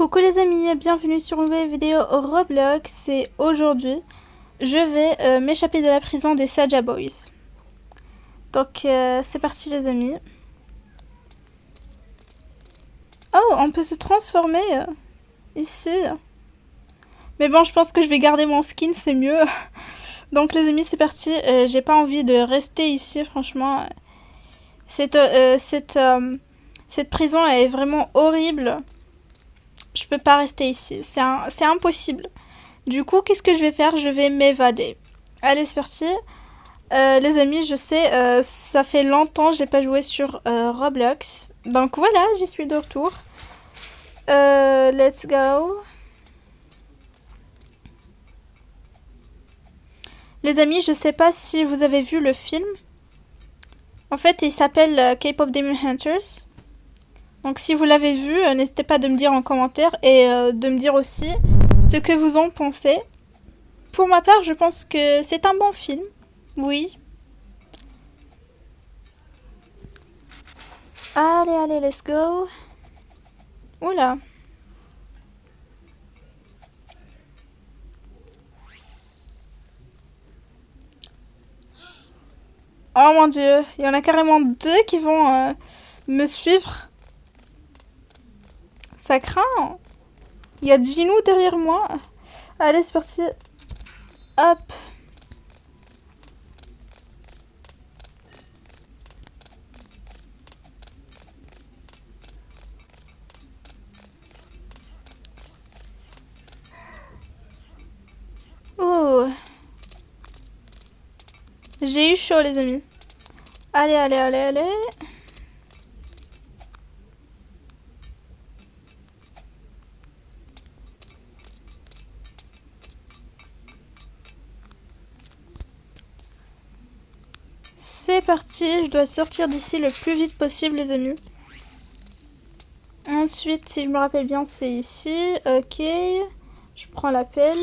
Coucou les amis, bienvenue sur une nouvelle vidéo Roblox et aujourd'hui je vais m'échapper de la prison des Saja Boys. Donc c'est parti les amis. Oh, on peut se transformer ici. Mais bon, je pense que je vais garder mon skin, c'est mieux. Donc les amis, c'est parti. J'ai pas envie de rester ici, franchement. Cette prison est vraiment horrible. Je peux pas rester ici, c'est impossible. Du coup, qu'est-ce que je vais faire? Je vais m'évader. Allez, c'est parti. Les amis, je sais, ça fait longtemps que j'ai pas joué sur Roblox. Donc voilà, j'y suis de retour. Let's go. Les amis, je sais pas si vous avez vu le film. En fait, il s'appelle K-Pop Demon Hunters. Donc si vous l'avez vu, n'hésitez pas de me dire en commentaire et de me dire aussi ce que vous en pensez. Pour ma part, je pense que c'est un bon film. Oui. Allez, allez, let's go. Oula. Oh mon dieu, il y en a carrément deux qui vont me suivre. Ça craint. Il y a Jinou derrière moi. Allez, c'est parti. Hop. Ouh. J'ai eu chaud, les amis. Allez, allez, allez, allez. C'est parti, je dois sortir d'ici le plus vite possible, les amis. Ensuite, si je me rappelle bien, c'est ici. Ok. Je prends la pelle.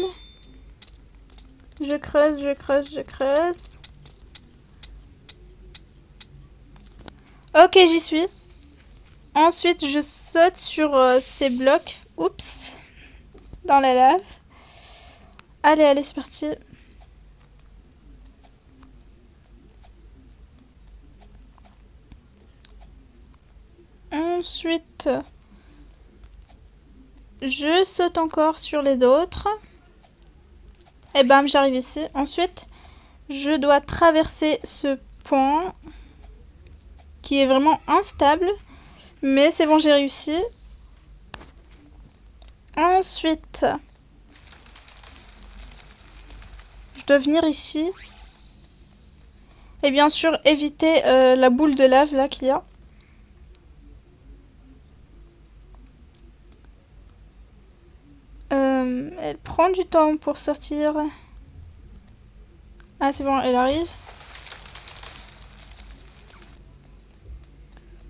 Je creuse, je creuse, je creuse. Ok, j'y suis. Ensuite, je saute sur ces blocs. Oups. Dans la lave. Allez, allez, c'est parti. Ensuite, je saute encore sur les autres. Et bam, j'arrive ici. Ensuite, je dois traverser ce pont qui est vraiment instable. Mais c'est bon, j'ai réussi. Ensuite, je dois venir ici. Et bien sûr, éviter la boule de lave là qu'il y a. Elle prend du temps pour sortir. Ah, c'est bon, elle arrive.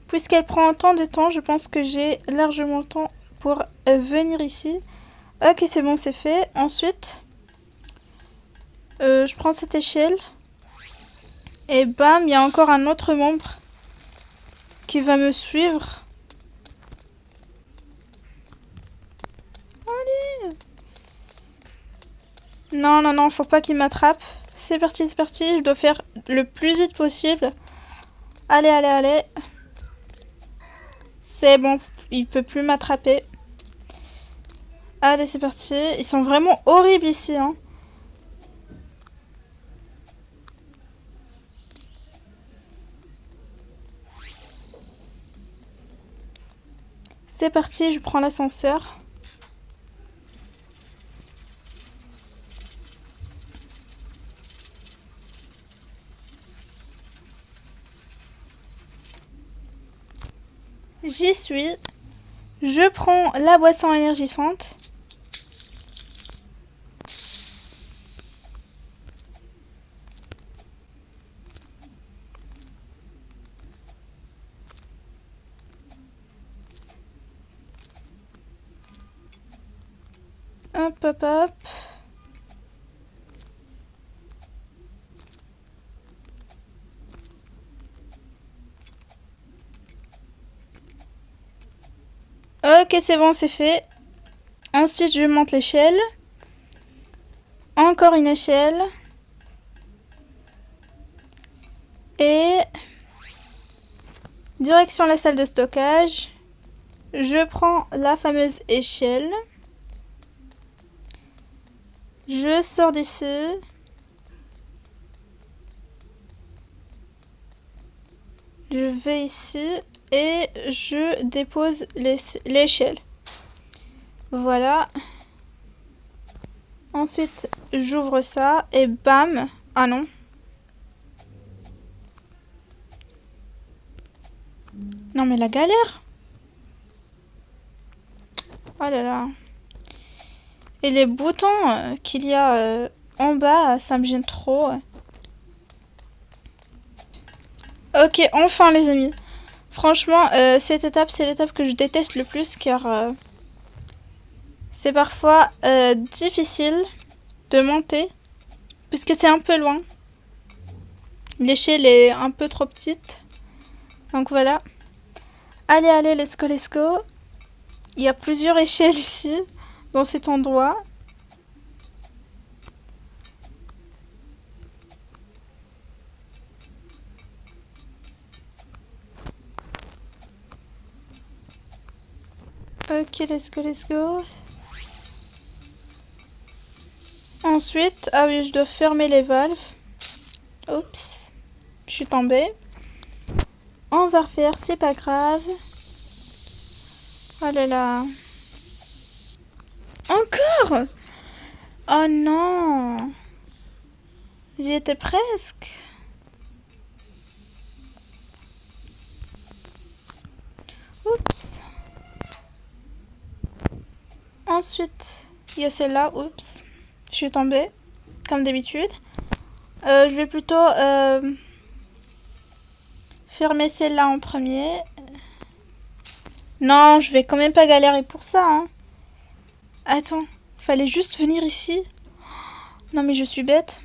Puisqu'elle prend autant de temps, je pense que j'ai largement le temps pour venir ici. Ok, c'est bon, c'est fait. Ensuite, je prends cette échelle. Et bam, il y a encore un autre membre qui va me suivre. Allez. Non, non, non, faut pas qu'il m'attrape. C'est parti, je dois faire le plus vite possible. Allez, allez, allez. C'est bon, il peut plus m'attraper. Allez, c'est parti. Ils sont vraiment horribles ici, hein. C'est parti, je prends l'ascenseur. J'y suis. Je prends la boisson énergisante. Hop, hop, hop. Ok, c'est bon, c'est fait. Ensuite, je monte l'échelle. Encore une échelle. Et direction la salle de stockage. Je prends la fameuse échelle. Je sors d'ici. Je vais ici et je dépose l'échelle. Voilà. Ensuite, j'ouvre ça et bam. Ah non. Non mais la galère. Oh là là. Et les boutons qu'il y a en bas, ça me gêne trop. Ok, enfin les amis. Franchement, cette étape, c'est l'étape que je déteste le plus car c'est parfois difficile de monter puisque c'est un peu loin. L'échelle est un peu trop petite. Donc voilà. Allez, allez, let's go, let's go. Il y a plusieurs échelles ici, dans cet endroit. Ok, let's go, let's go. Ensuite, ah oui, je dois fermer les valves. Oups, je suis tombée. On va refaire, c'est pas grave. Oh là là. Encore? Oh non. J'y étais presque. Oups. Ensuite, il y a celle-là. Oups. Je suis tombée, comme d'habitude. Je vais plutôt fermer celle-là en premier. Non, je vais quand même pas galérer pour ça. Hein. Attends, fallait juste venir ici. Non mais je suis bête.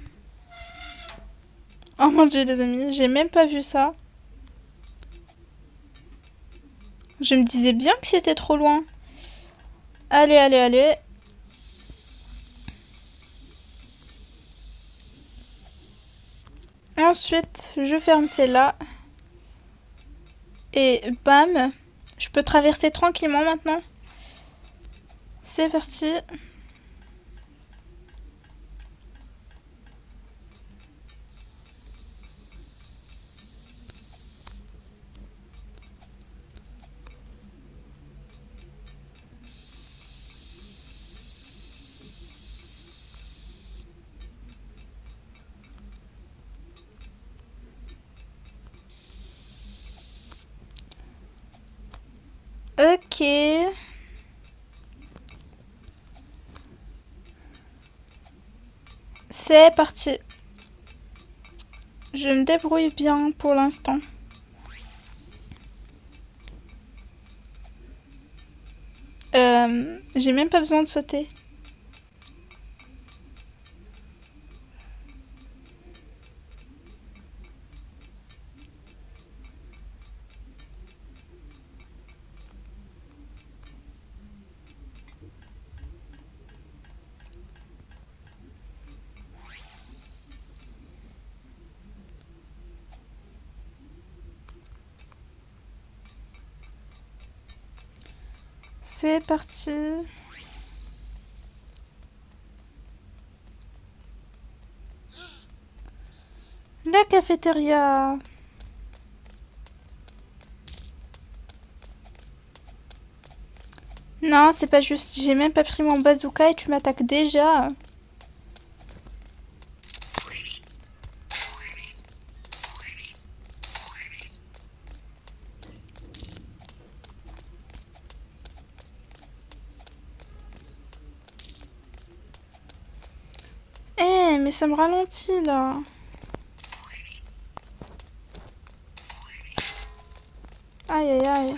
Oh mon dieu les amis, j'ai même pas vu ça. Je me disais bien que c'était trop loin. Allez, allez, allez. Ensuite, je ferme celle-là. Et bam. Je peux traverser tranquillement maintenant. C'est parti. Ok. C'est parti. Je me débrouille bien pour l'instant. J'ai même pas besoin de sauter. C'est parti. La cafétéria. Non, c'est pas juste. J'ai même pas pris mon bazooka et tu m'attaques déjà. Eh, mais ça me ralentit là. Aïe aïe aïe.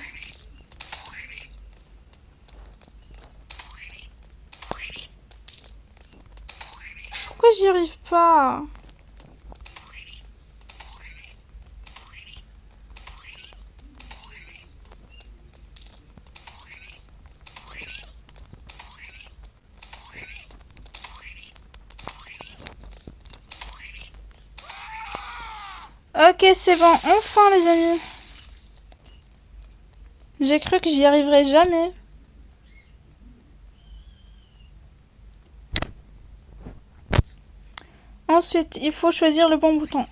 Pourquoi j'y arrive pas? Ok, c'est bon, enfin les amis. J'ai cru que j'y arriverais jamais. Ensuite, il faut choisir le bon bouton.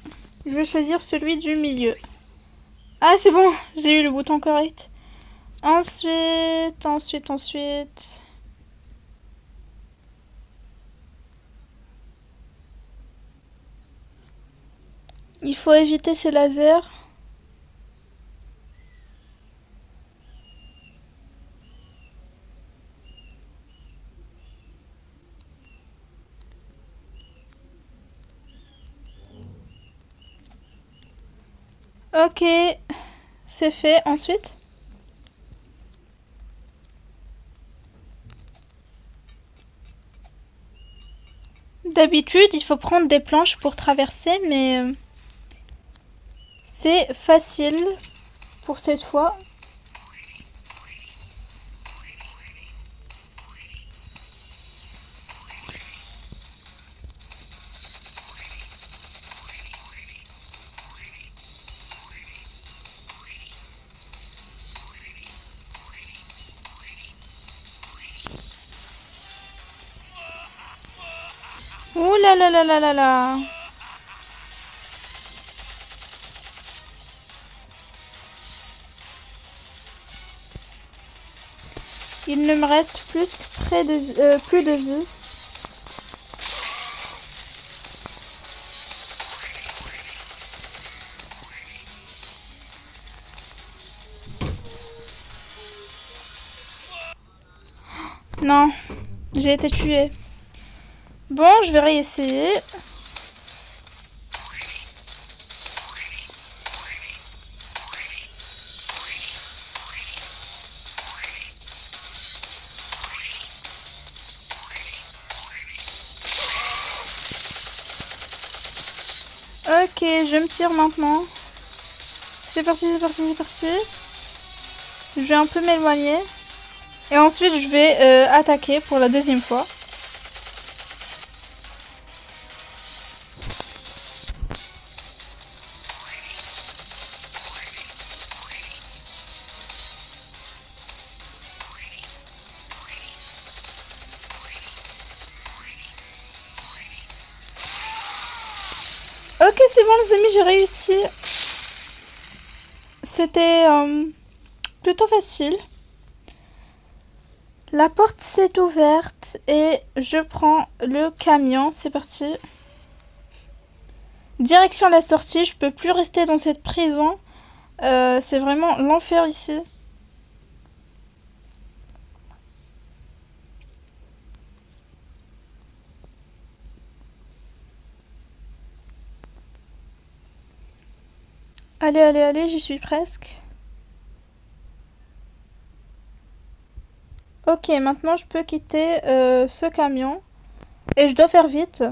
Je vais choisir celui du milieu. Ah, c'est bon, j'ai eu le bouton correct. Ensuite. Il faut éviter ces lasers. Ok, c'est fait. Ensuite, d'habitude, il faut prendre des planches pour traverser, mais c'est facile pour cette fois. Ouh là là là là là là. Il ne me reste plus de vie. Non, j'ai été tuée. Bon, je vais réessayer. Ok, je me tire maintenant. C'est parti. Je vais un peu m'éloigner. Et ensuite, je vais attaquer pour la deuxième fois. Ok, c'est bon les amis, j'ai réussi. C'était plutôt facile. La porte s'est ouverte et je prends le camion. C'est parti. Direction la sortie, je peux plus rester dans cette prison. C'est vraiment l'enfer ici. Allez, j'y suis presque. Ok, maintenant je peux quitter ce camion. Et je dois faire vite.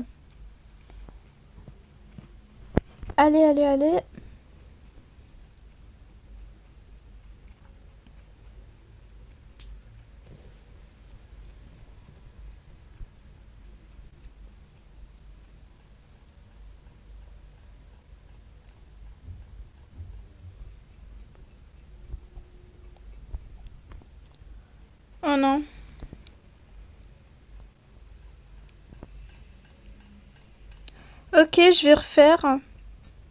Allez. Oh non. Ok, je vais refaire.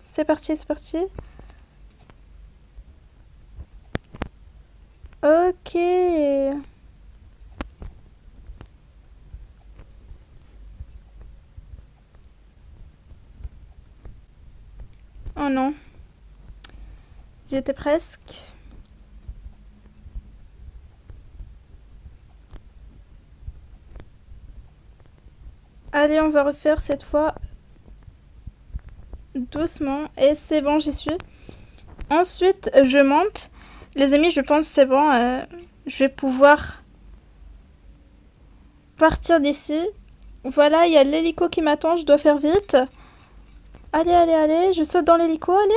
C'est parti. Ok. Oh non. J'y étais presque. Allez, on va refaire cette fois doucement. Et c'est bon, j'y suis. Ensuite, je monte. Les amis, je pense que c'est bon. Je vais pouvoir partir d'ici. Voilà, il y a l'hélico qui m'attend. Je dois faire vite. Allez. Je saute dans l'hélico. Allez.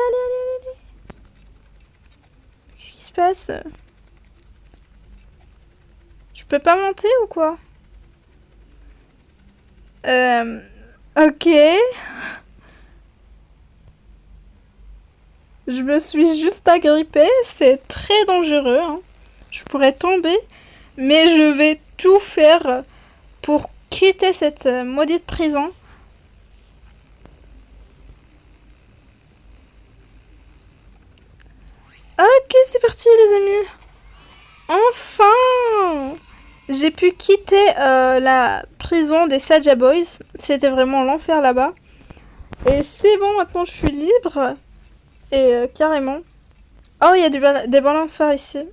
Qu'est-ce qui se passe? Je peux pas monter ou quoi? Ok. Je me suis juste agrippée, c'est très dangereux, hein. Je pourrais tomber, mais je vais tout faire pour quitter cette maudite prison. Ok, c'est parti les amis. Enfin, j'ai pu quitter la prison des Saja Boys. C'était vraiment l'enfer là-bas. Et c'est bon, maintenant je suis libre. Et carrément. Oh, il y a des balançoires ici.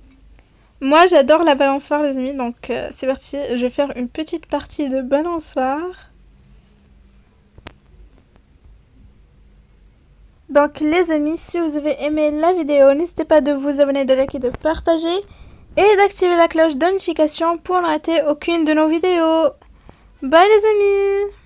Moi, j'adore la balançoire, les amis. Donc, c'est parti. Je vais faire une petite partie de balançoire. Donc, les amis, si vous avez aimé la vidéo, n'hésitez pas de vous abonner, de liker, de partager. Et d'activer la cloche de notification pour ne rater aucune de nos vidéos. Bye les amis!